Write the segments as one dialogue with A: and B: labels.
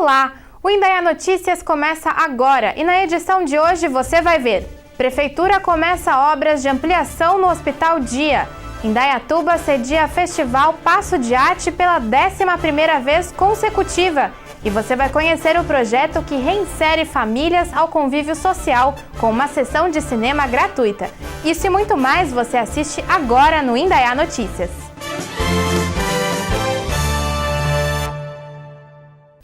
A: Olá! O Indaiá Notícias começa agora e na edição de hoje você vai ver: Prefeitura começa obras de ampliação no Hospital Dia. Indaiatuba cedia Festival Passo de Arte pela 11ª vez consecutiva. E você vai conhecer o projeto que reinsere famílias ao convívio social com uma sessão de cinema gratuita. Isso e muito mais você assiste agora no Indaiá Notícias.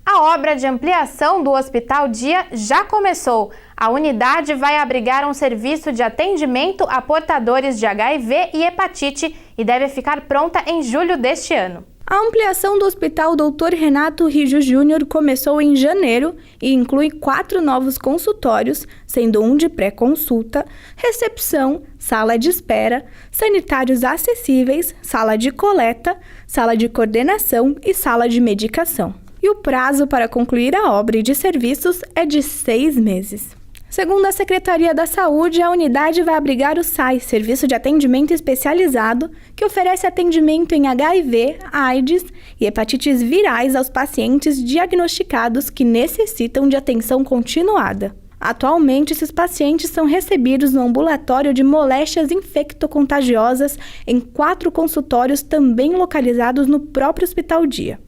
A: A obra de ampliação do Hospital Dia já começou. A unidade vai abrigar um serviço de atendimento a portadores de HIV e hepatite e deve ficar pronta em julho deste ano.
B: A ampliação do Hospital Dr. Renato Rijo Júnior começou em janeiro e inclui 4 novos consultórios, sendo um de pré-consulta, recepção, sala de espera, sanitários acessíveis, sala de coleta, sala de coordenação e sala de medicação. E o prazo para concluir a obra e de serviços é de 6 meses. Segundo a Secretaria da Saúde, a unidade vai abrigar o SAI, Serviço de Atendimento Especializado, que oferece atendimento em HIV, AIDS e hepatites virais aos pacientes diagnosticados que necessitam de atenção continuada. Atualmente, esses pacientes são recebidos no ambulatório de moléstias infectocontagiosas em 4 consultórios também localizados no próprio Hospital Dia.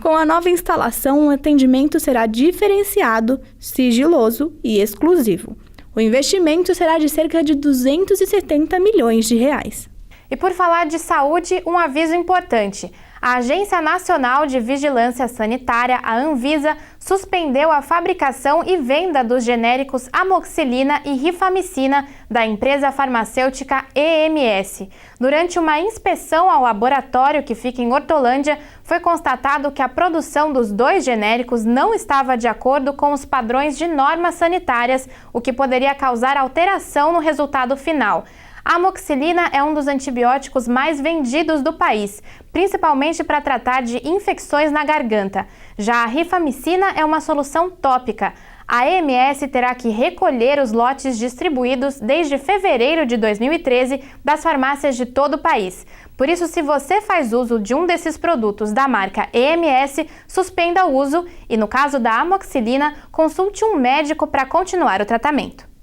B: Com a nova instalação, o atendimento será diferenciado, sigiloso e exclusivo. O investimento será de cerca de 270 milhões de reais.
A: E por falar de saúde, um aviso importante. A Agência Nacional de Vigilância Sanitária, a Anvisa, suspendeu a fabricação e venda dos genéricos amoxicilina e rifamicina da empresa farmacêutica EMS. Durante uma inspeção ao laboratório que fica em Hortolândia, foi constatado que a produção dos 2 genéricos não estava de acordo com os padrões de normas sanitárias, o que poderia causar alteração no resultado final. A amoxicilina é um dos antibióticos mais vendidos do país, principalmente para tratar de infecções na garganta. Já a rifamicina é uma solução tópica. A EMS terá que recolher os lotes distribuídos desde fevereiro de 2013 das farmácias de todo o país. Por isso, se você faz uso de um desses produtos da marca EMS, suspenda o uso e, no caso da amoxicilina, consulte um médico para continuar o tratamento.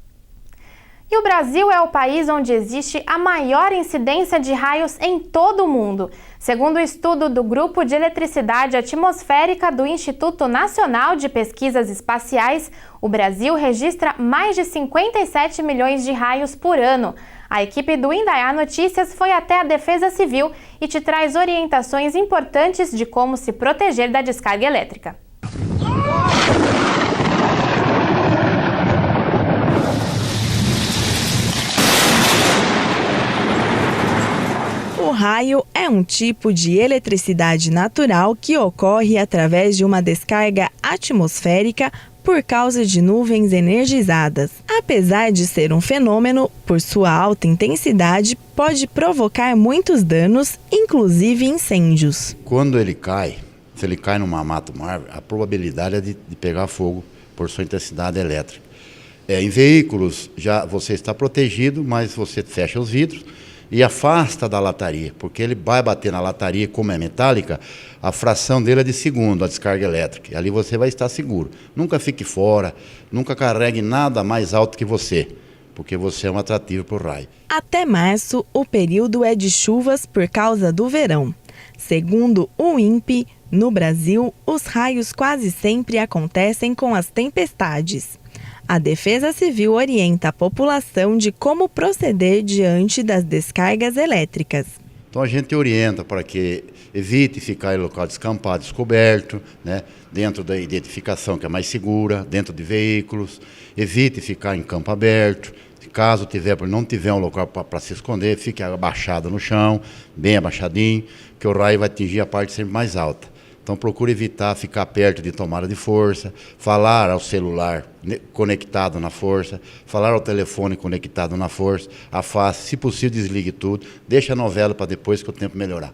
A: E o Brasil é o país onde existe a maior incidência de raios em todo o mundo. Segundo o estudo do Grupo de Eletricidade Atmosférica do Instituto Nacional de Pesquisas Espaciais, o Brasil registra mais de 57 milhões de raios por ano. A equipe do Indaiá Notícias foi até a Defesa Civil e te traz orientações importantes de como se proteger da descarga elétrica.
C: O raio é um tipo de eletricidade natural que ocorre através de uma descarga atmosférica por causa de nuvens energizadas. Apesar de ser um fenômeno, por sua alta intensidade, pode provocar muitos danos, inclusive incêndios.
D: Quando ele cai, se ele cai numa mata, uma árvore, a probabilidade é de pegar fogo por sua intensidade elétrica. Em veículos, já você está protegido, mas você fecha os vidros e afasta da lataria, porque ele vai bater na lataria, como é metálica, a fração dele é de segundo, a descarga elétrica, e ali você vai estar seguro. Nunca fique fora, nunca carregue nada mais alto que você, porque você é um atrativo para o raio.
C: Até março, o período é de chuvas por causa do verão. Segundo o INPE, no Brasil, os raios quase sempre acontecem com as tempestades. A Defesa Civil orienta a população de como proceder diante das descargas elétricas.
D: Então a gente orienta para que evite ficar em local descampado, descoberto, dentro da identificação que é mais segura, dentro de veículos, evite ficar em campo aberto. Caso não tiver um local para se esconder, fique abaixado no chão, bem abaixadinho, que o raio vai atingir a parte sempre mais alta. Então procure evitar ficar perto de tomada de força, falar ao celular conectado na força, falar ao telefone conectado na força, afaste, se possível desligue tudo, deixe a novela para depois que o tempo melhorar.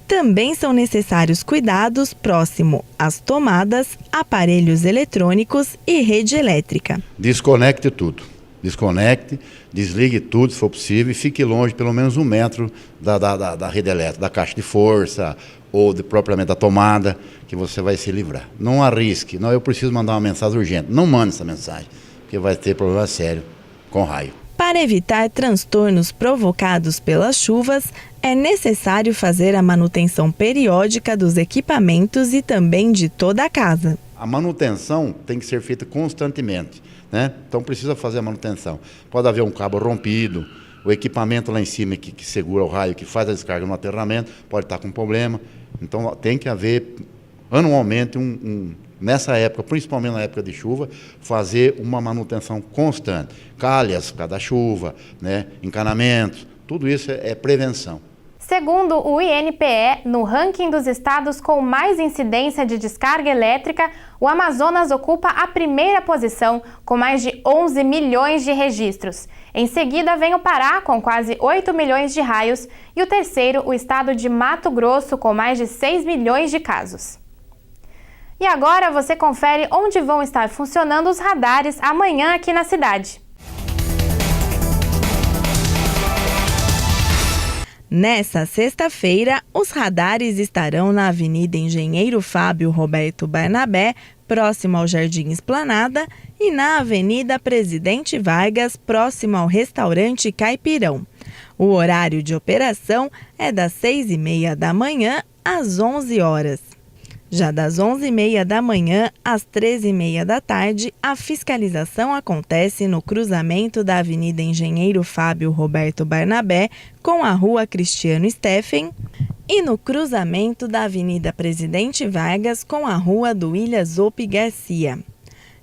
C: Também são necessários cuidados próximo às tomadas, aparelhos eletrônicos e rede elétrica.
D: Desconecte tudo. Desconecte, desligue tudo se for possível e fique longe pelo menos 1 metro da rede elétrica, da caixa de força ou propriamente da tomada, que você vai se livrar. Não arrisque, não, eu preciso mandar uma mensagem urgente. Não mande essa mensagem, porque vai ter problema sério com raio.
C: Para evitar transtornos provocados pelas chuvas, é necessário fazer a manutenção periódica dos equipamentos e também de toda a casa.
D: A manutenção tem que ser feita constantemente, né? Então precisa fazer a manutenção. Pode haver um cabo rompido, o equipamento lá em cima que segura o raio, que faz a descarga no aterramento, pode estar com problema. Então tem que haver anualmente nessa época, principalmente na época de chuva, fazer uma manutenção constante. Calhas por causa da chuva, né? Encanamentos, tudo isso é prevenção.
A: Segundo o INPE, no ranking dos estados com mais incidência de descarga elétrica, o Amazonas ocupa a primeira posição, com mais de 11 milhões de registros. Em seguida vem o Pará, com quase 8 milhões de raios, e o terceiro, o estado de Mato Grosso, com mais de 6 milhões de casos. E agora você confere onde vão estar funcionando os radares amanhã aqui na cidade.
C: Nessa sexta-feira, os radares estarão na Avenida Engenheiro Fábio Roberto Barnabé, próximo ao Jardim Esplanada, e na Avenida Presidente Vargas, próximo ao Restaurante Caipirão. O horário de operação é das 6h30 da manhã às 11 horas. Já das 11h30 da manhã às 13h30 da tarde, a fiscalização acontece no cruzamento da Avenida Engenheiro Fábio Roberto Barnabé com a Rua Cristiano Steffen e no cruzamento da Avenida Presidente Vargas com a Rua do William Zope Garcia.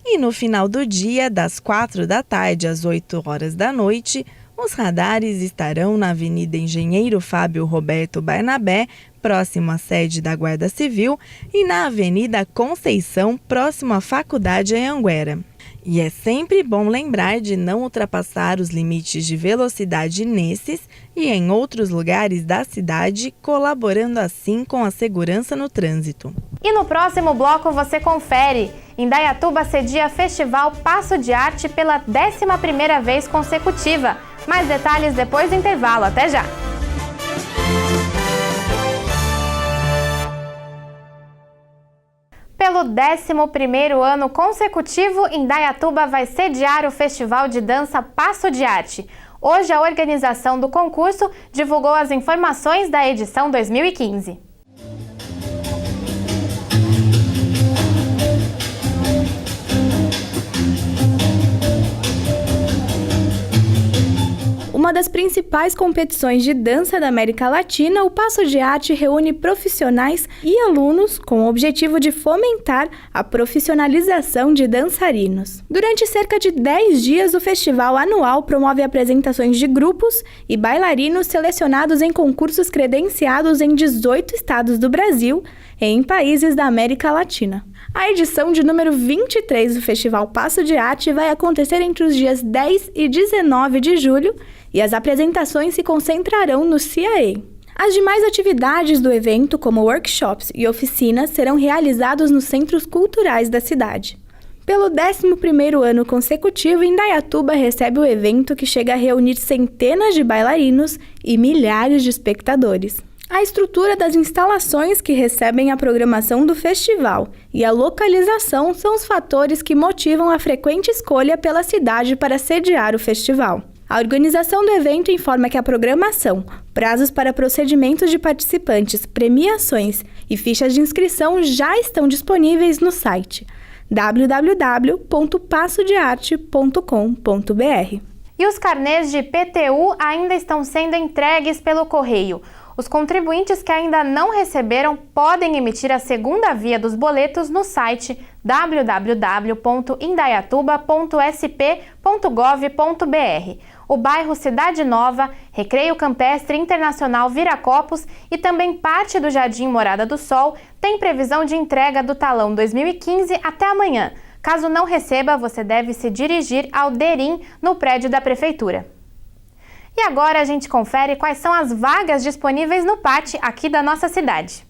C: E no final do dia, das 4 da tarde às 8 horas da noite, os radares estarão na Avenida Engenheiro Fábio Roberto Barnabé, próximo à sede da Guarda Civil, e na Avenida Conceição, próximo à Faculdade Anhanguera. E é sempre bom lembrar de não ultrapassar os limites de velocidade nesses e em outros lugares da cidade, colaborando assim com a segurança no trânsito.
A: E no próximo bloco você confere. Indaiatuba cedia Festival Passo de Arte pela 11ª vez consecutiva. Mais detalhes depois do intervalo. Até já! Pelo 11º ano consecutivo, Indaiatuba vai sediar o Festival de Dança Passo de Arte. Hoje, a organização do concurso divulgou as informações da edição 2015.
B: Uma das principais competições de dança da América Latina, o Passo de Arte reúne profissionais e alunos com o objetivo de fomentar a profissionalização de dançarinos. Durante cerca de 10 dias, o festival anual promove apresentações de grupos e bailarinos selecionados em concursos credenciados em 18 estados do Brasil e em países da América Latina. A edição de número 23 do Festival Passo de Arte vai acontecer entre os dias 10 e 19 de julho e as apresentações se concentrarão no CIA. As demais atividades do evento, como workshops e oficinas, serão realizados nos centros culturais da cidade. Pelo 11º ano consecutivo, Indaiatuba recebe o evento que chega a reunir centenas de bailarinos e milhares de espectadores. A estrutura das instalações que recebem a programação do festival e a localização são os fatores que motivam a frequente escolha pela cidade para sediar o festival. A organização do evento informa que a programação, prazos para procedimentos de participantes, premiações e fichas de inscrição já estão disponíveis no site www.passodearte.com.br.
A: E os carnês de PTU ainda estão sendo entregues pelo correio. Os contribuintes que ainda não receberam podem emitir a segunda via dos boletos no site www.indaiatuba.sp.gov.br. O bairro Cidade Nova, Recreio Campestre Internacional Viracopos e também parte do Jardim Morada do Sol tem previsão de entrega do talão 2015 até amanhã. Caso não receba, você deve se dirigir ao DERIM no prédio da Prefeitura. E agora a gente confere quais são as vagas disponíveis no PAT aqui da nossa cidade.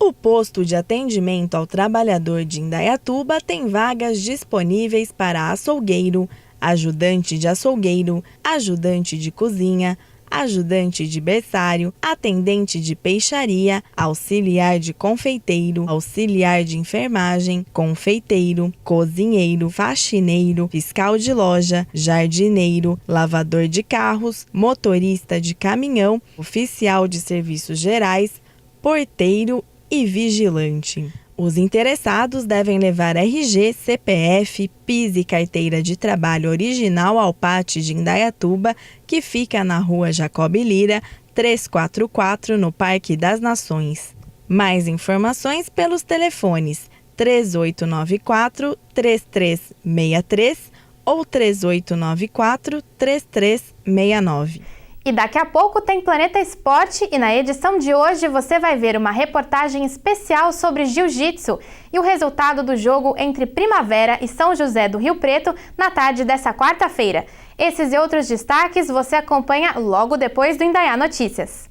C: O O posto de atendimento ao trabalhador de Indaiatuba tem vagas disponíveis para açougueiro, ajudante de açougueiro, ajudante de cozinha, ajudante de berçário, atendente de peixaria, auxiliar de confeiteiro, auxiliar de enfermagem, confeiteiro, cozinheiro, faxineiro, fiscal de loja, jardineiro, lavador de carros, motorista de caminhão, oficial de serviços gerais, porteiro e vigilante. Os interessados devem levar RG, CPF, PIS e carteira de trabalho original ao PAT de Indaiatuba, que fica na rua Jacob Lira, 344, no Parque das Nações. Mais informações pelos telefones 3894-3363 ou 3894-3369.
A: E daqui a pouco tem Planeta Esporte e na edição de hoje você vai ver uma reportagem especial sobre jiu-jitsu e o resultado do jogo entre Primavera e São José do Rio Preto na tarde dessa quarta-feira. Esses e outros destaques você acompanha logo depois do Indaiá Notícias.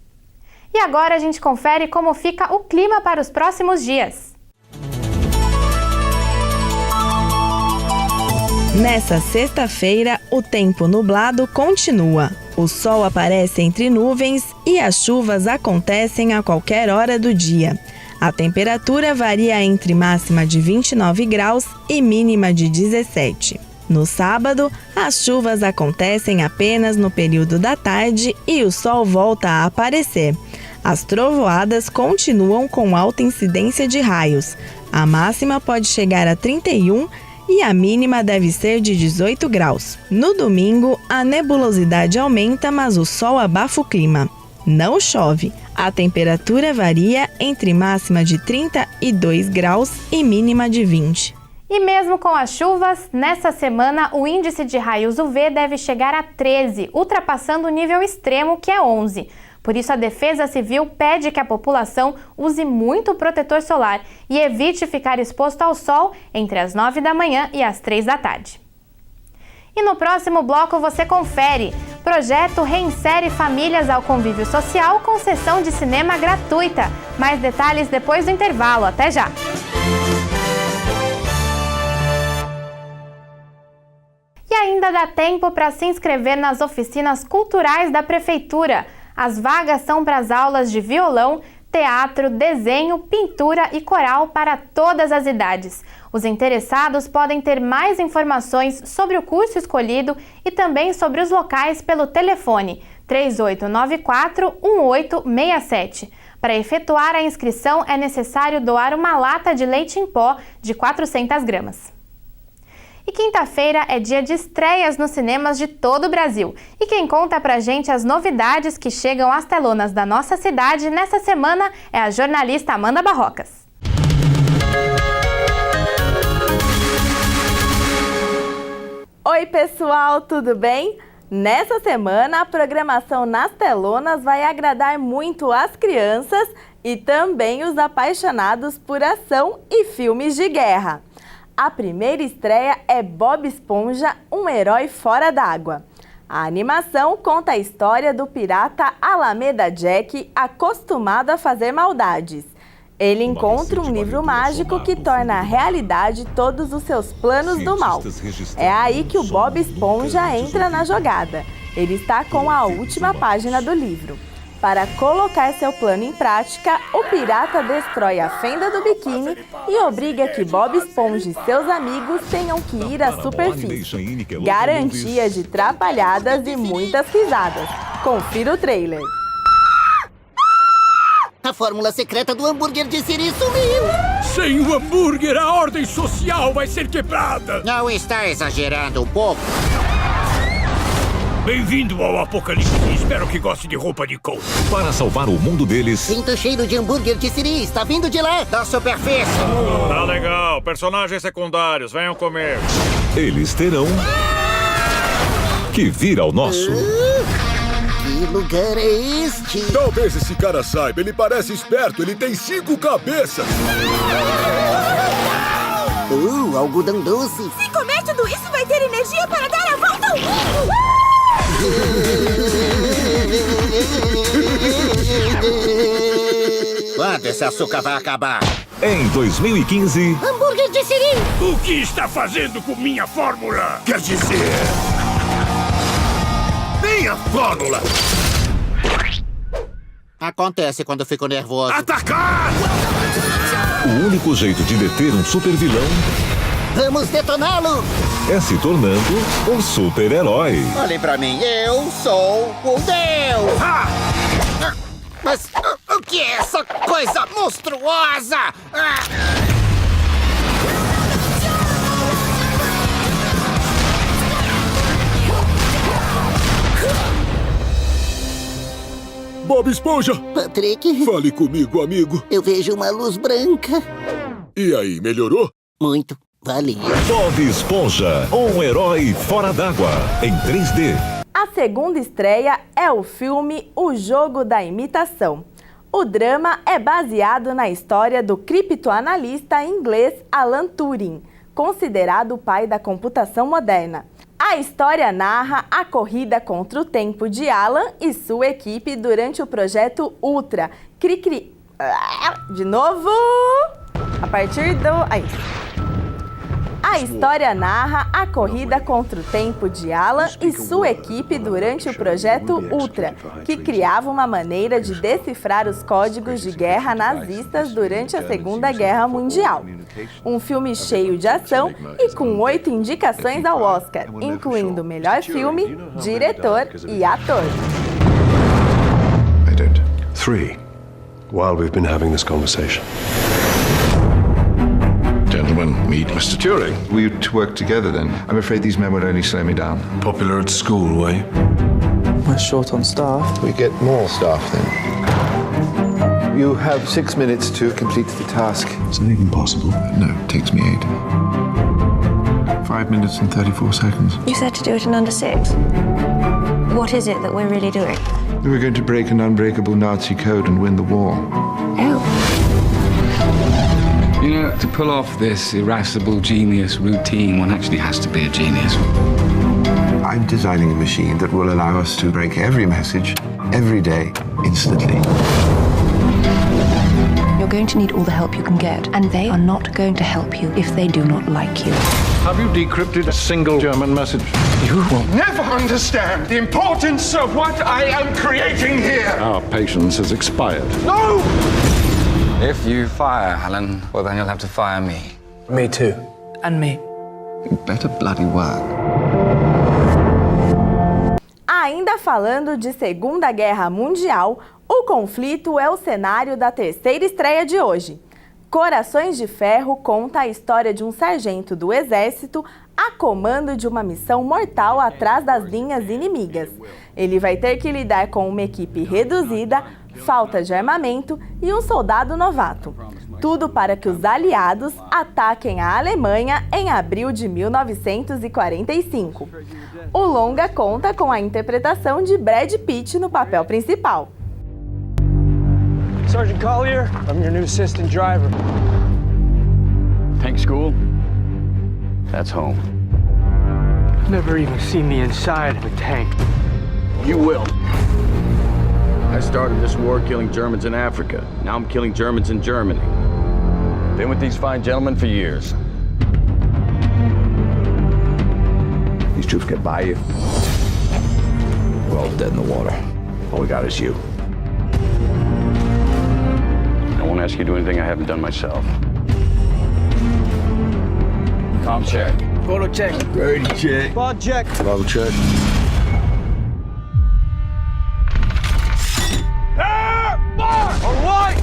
A: E agora a gente confere como fica o clima para os próximos dias.
C: Nessa sexta-feira, o tempo nublado continua. O sol aparece entre nuvens e as chuvas acontecem a qualquer hora do dia. A temperatura varia entre máxima de 29 graus e mínima de 17. No sábado, as chuvas acontecem apenas no período da tarde e o sol volta a aparecer. As trovoadas continuam com alta incidência de raios. A máxima pode chegar a 31 e a mínima deve ser de 18 graus. No domingo, a nebulosidade aumenta, mas o sol abafa o clima. Não chove. A temperatura varia entre máxima de 32 graus e mínima de 20.
A: E mesmo com as chuvas, nessa semana o índice de raios UV deve chegar a 13, ultrapassando o nível extremo que é 11. Por isso, a Defesa Civil pede que a população use muito protetor solar e evite ficar exposto ao sol entre as 9 da manhã e as 3 da tarde. E no próximo bloco você confere. Projeto reinsere famílias ao convívio social com sessão de cinema gratuita. Mais detalhes depois do intervalo. Até já! E ainda dá tempo para se inscrever nas oficinas culturais da Prefeitura. As vagas são para as aulas de violão, teatro, desenho, pintura e coral para todas as idades. Os interessados podem ter mais informações sobre o curso escolhido e também sobre os locais pelo telefone 3894-1867. Para efetuar a inscrição é necessário doar uma lata de leite em pó de 400 gramas. E quinta-feira é dia de estreias nos cinemas de todo o Brasil. E quem conta pra gente as novidades que chegam às telonas da nossa cidade nessa semana é a jornalista Amanda Barrocas.
C: Oi pessoal, tudo bem? Nessa semana a programação nas telonas vai agradar muito as crianças e também os apaixonados por ação e filmes de guerra. A primeira estreia é Bob Esponja, um herói fora d'água. A animação conta a história do pirata Alameda Jack, acostumado a fazer maldades. Ele encontra um livro mágico que torna realidade todos os seus planos do mal. É aí que o Bob Esponja entra na jogada. Ele está com a última página do livro. Para colocar seu plano em prática, o pirata destrói a fenda do biquíni e obriga que Bob Esponja e seus amigos tenham que ir à superfície. Garantia de trapalhadas e muitas risadas. Confira o trailer.
E: A fórmula secreta do hambúrguer de Siri sumiu!
F: Sem o hambúrguer, a ordem social vai ser quebrada!
E: Não está exagerando um pouco?
F: Bem-vindo ao Apocalipse. Espero que goste de roupa de couro.
G: Para salvar o mundo deles...
E: Sinto o cheiro de hambúrguer de Siri. Está vindo de lá, da superfície.
F: Tá legal. Personagens secundários, venham comer.
G: Eles terão... que vir ao nosso...
E: Que lugar é este?
H: Talvez esse cara saiba. Ele parece esperto. Ele tem 5 cabeças.
E: Algodão doce.
I: Se comer tudo isso, vai ter energia para dar a volta ao mundo.
E: Nada, esse açúcar vai acabar.
G: Em 2015...
I: Hambúrguer de siri!
F: O que está fazendo com minha fórmula?
H: Quer dizer... minha fórmula!
E: Acontece quando eu fico nervoso.
H: Atacar!
G: O único jeito de deter um supervilão
E: Vamos detoná-lo!
G: é se tornando um super-herói.
E: Olhem pra mim, eu sou o Deus!
H: Ah!
E: Mas o que é essa coisa monstruosa?
H: Bob Esponja!
I: Patrick,
H: Fale comigo, amigo.
I: eu vejo uma luz branca.
H: E aí, melhorou?
I: Muito. Valeu.
G: Bob Esponja, um herói fora d'água, em 3D.
B: A segunda estreia é o filme O Jogo da Imitação. O drama é baseado na história do criptoanalista inglês Alan Turing, considerado o pai da computação moderna. A história narra a corrida contra o tempo de Alan e sua equipe durante o projeto Ultra. De novo! A partir do... Aí. A história narra a corrida contra o tempo de Alan e sua equipe durante o projeto Ultra, que criava uma maneira de decifrar os códigos de guerra nazistas durante a Segunda Guerra Mundial. Um filme cheio de ação e com 8 indicações ao Oscar, incluindo melhor filme, diretor e ator.
J: I don't. 3. While we've been having this conversation.
H: Gentlemen, meet Mr. Turing.
J: We to work together then. I'm afraid these men would only slow me down.
H: Popular at school, were you?
J: We're short on staff. We get more staff then. You have 6 minutes to complete the task.
H: Is that even possible?
J: No, it takes me 8. 5 minutes and 34 seconds.
K: You said to do it in under 6. What is it that we're really doing?
J: We're going to break an unbreakable Nazi code and win the war.
K: Oh.
L: You know, to pull off this irascible genius routine, one actually has to be a genius.
J: I'm designing a machine that will allow us to break every message, every day, instantly.
K: You're going to need all the help you can get, and they are not going to help you if they do not like you.
H: Have you decrypted a single German message?
J: You will never understand the importance of what I am creating here.
H: Our patience has expired.
J: No!
L: If you fire Alan, well, then you'll have to fire me.
J: Me too.
B: And me.
J: You better bloody work.
B: Ainda falando de Segunda Guerra Mundial, o conflito é o cenário da terceira estreia de hoje. Corações de Ferro conta a história de um sargento do exército a comando de uma missão mortal atrás das linhas inimigas. Ele vai ter que lidar com uma equipe reduzida, falta de armamento e um soldado novato. Tudo para que os aliados ataquem a Alemanha em abril de 1945. O longa conta com a interpretação de Brad Pitt no papel principal.
F: Sergeant Collier, I'm your new assistant driver. Tank school? That's home. Never even seen the inside of a tank. You will. I started this war killing Germans in Africa. Now I'm killing Germans in Germany. Been with these fine gentlemen for years. These troops get by you. We're all dead in the water. All we got is you. I won't ask you to do anything I haven't done myself. Comm check. Photo check. Brady check. Bond check. Bottle check. All right!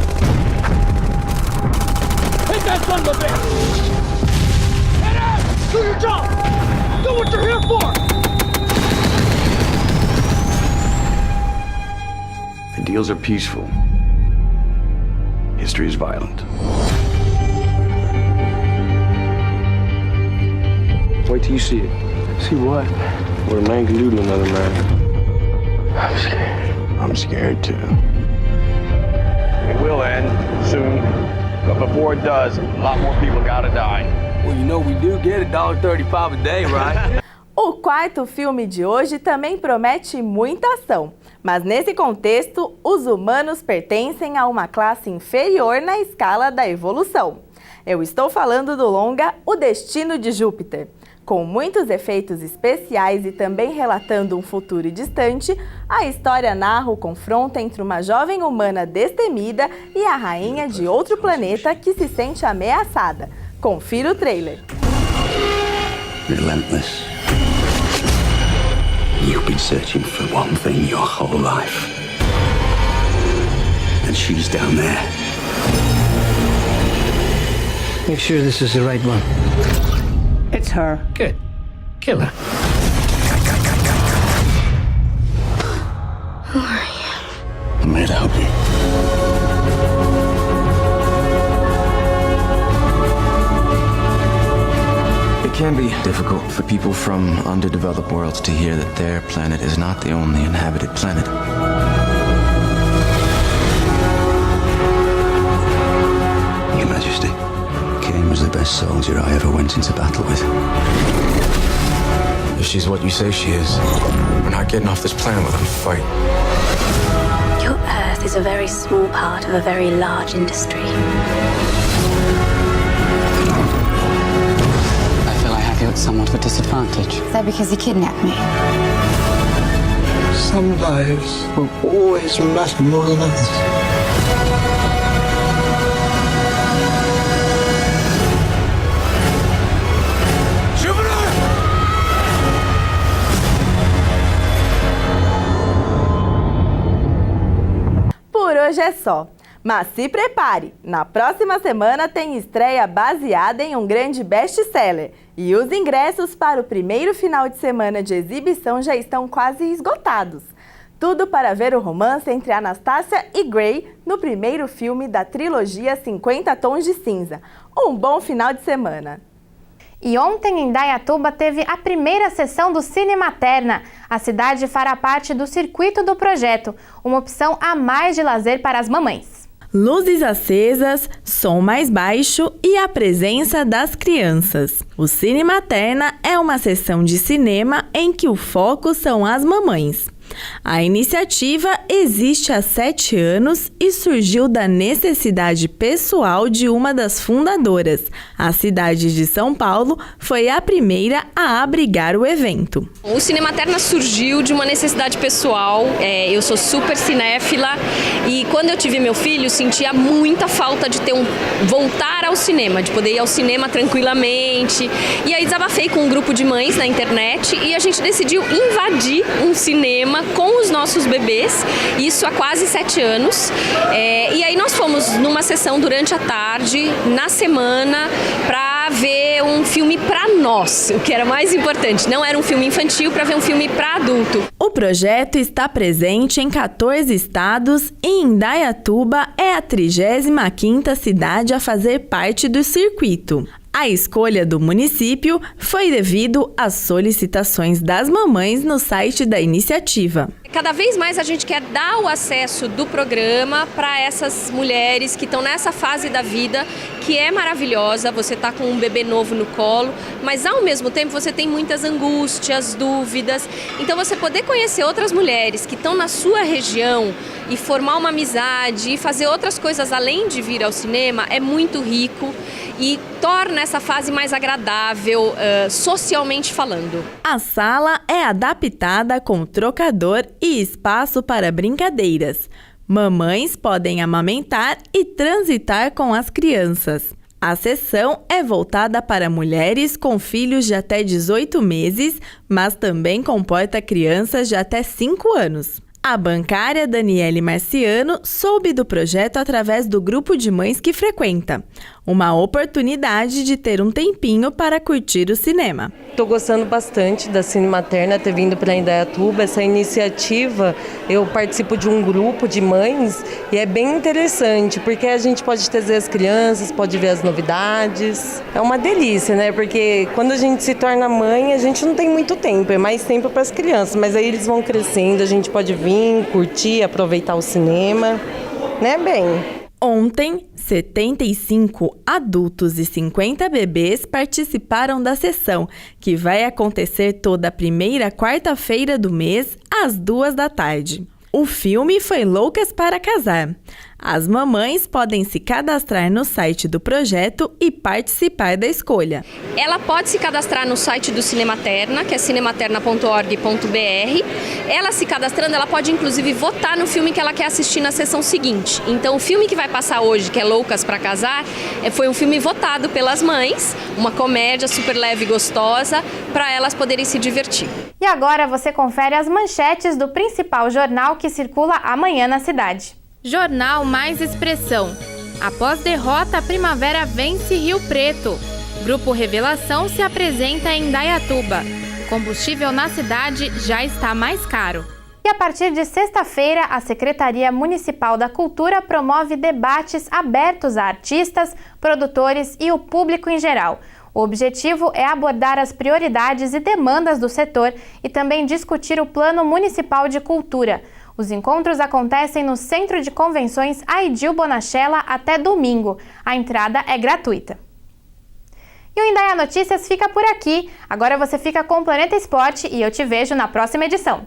F: Hit that son of a bitch! Head out! Do your job! Do what you're here for! Ideals are peaceful. History is violent. Wait till you see it. See what? What a man can do to another man. I'm scared. I'm scared too. It will end soon, but before it does, a lot more people gotta die. Well, you know we do get $1.35 a day, right?
B: O O quarto filme de hoje também promete muita ação, mas nesse contexto, os humanos pertencem a uma classe inferior na escala da evolução. Eu estou falando do longa O Destino de Júpiter. Com muitos efeitos especiais e também relatando um futuro distante, a história narra o confronto entre uma jovem humana destemida e a rainha de outro planeta que se sente ameaçada. Confira o trailer.
M: Relentless. You've been searching for one thing your whole life. And she's down there.
N: Make sure this is the right one.
M: It's her.
N: Good. Kill her.
M: Who are you? I'm here to help you.
O: It can be difficult for people from underdeveloped worlds to hear that their planet is not the only inhabited planet.
M: Your Majesty, Kane was the best soldier I ever went into battle with.
O: If she's what you say she is, we're not getting off this planet without a fight.
P: Your Earth is a very small part of a very large industry.
N: At somewhat of a disadvantage.
P: Is that because you kidnapped me?
M: Some lives will always matter more than others.
B: Por hoje é só. Mas se prepare, na próxima semana tem estreia baseada em um grande best-seller. E os ingressos para o primeiro final de semana de exibição já estão quase esgotados. Tudo para ver o romance entre Anastasia e Grey no primeiro filme da trilogia 50 Tons de Cinza. Um bom final de semana!
A: E ontem em Indaiatuba teve a primeira sessão do Cine Materna. A cidade fará parte do circuito do projeto, uma opção a mais de lazer para as mamães.
C: Luzes acesas, som mais baixo e a presença das crianças. O Cine Materna é uma sessão de cinema em que o foco são as mamães. A iniciativa existe há 7 anos e surgiu da necessidade pessoal de uma das fundadoras. A cidade de São Paulo foi a primeira a abrigar o evento.
Q: O Cine Materna surgiu de uma necessidade pessoal. Eu sou super cinéfila e quando eu tive meu filho, sentia muita falta de voltar ao cinema, de poder ir ao cinema tranquilamente. E aí desabafei com um grupo de mães na internet e a gente decidiu invadir um cinema com os nossos bebês, isso há quase 7 anos. E aí nós fomos numa sessão durante a tarde, na semana, para ver um filme para nós, o que era mais importante. Não era um filme infantil, para ver um filme para adulto.
C: O projeto está presente em 14 estados e Indaiatuba é a 35ª cidade a fazer parte do circuito. A escolha do município foi devido às solicitações das mamães no site da iniciativa.
Q: Cada vez mais a gente quer dar o acesso do programa para essas mulheres que estão nessa fase da vida, que é maravilhosa. Você está com um bebê novo no colo, mas ao mesmo tempo você tem muitas angústias, dúvidas. Então você poder conhecer outras mulheres que estão na sua região e formar uma amizade e fazer outras coisas além de vir ao cinema é muito rico e torna essa fase mais agradável, socialmente falando.
C: A sala é adaptada com trocador e espaço para brincadeiras. Mamães podem amamentar e transitar com as crianças. A sessão é voltada para mulheres com filhos de até 18 meses, mas também comporta crianças de até 5 anos. A bancária Daniele Marciano soube do projeto através do grupo de mães que frequenta. Uma oportunidade de ter um tempinho para curtir o cinema.
R: Estou gostando bastante da Cine Materna ter vindo para Indaiatuba. Essa iniciativa, eu participo de um grupo de mães e é bem interessante, porque a gente pode trazer as crianças, pode ver as novidades. É uma delícia, né? Porque quando a gente se torna mãe, a gente não tem muito tempo, é mais tempo para as crianças, mas aí eles vão crescendo, a gente pode vir, curtir, aproveitar o cinema, né, bem?
C: Ontem, 75 adultos e 50 bebês participaram da sessão, que vai acontecer toda primeira quarta-feira do mês, às 14h. O filme foi Loucas para Casar. As mamães podem se cadastrar no site do projeto e participar da escolha.
Q: Ela pode se cadastrar no site do Cinematerna, que é cinematerna.org.br. Ela se cadastrando, ela pode inclusive votar no filme que ela quer assistir na sessão seguinte. Então o filme que vai passar hoje, que é Loucas para Casar, foi um filme votado pelas mães, uma comédia super leve e gostosa, para elas poderem se divertir.
A: E agora você confere as manchetes do principal jornal que circula amanhã na cidade. Jornal Mais Expressão. Após derrota, a Primavera vence Rio Preto. Grupo Revelação se apresenta em Indaiatuba. Combustível na cidade já está mais caro. E a partir de sexta-feira, a Secretaria Municipal da Cultura promove debates abertos a artistas, produtores e o público em geral. O objetivo é abordar as prioridades e demandas do setor e também discutir o Plano Municipal de Cultura. Os encontros acontecem no Centro de Convenções Aidil Bonachella até domingo. A entrada é gratuita. E o Indaiá Notícias fica por aqui. Agora você fica com o Planeta Esporte e eu te vejo na próxima edição.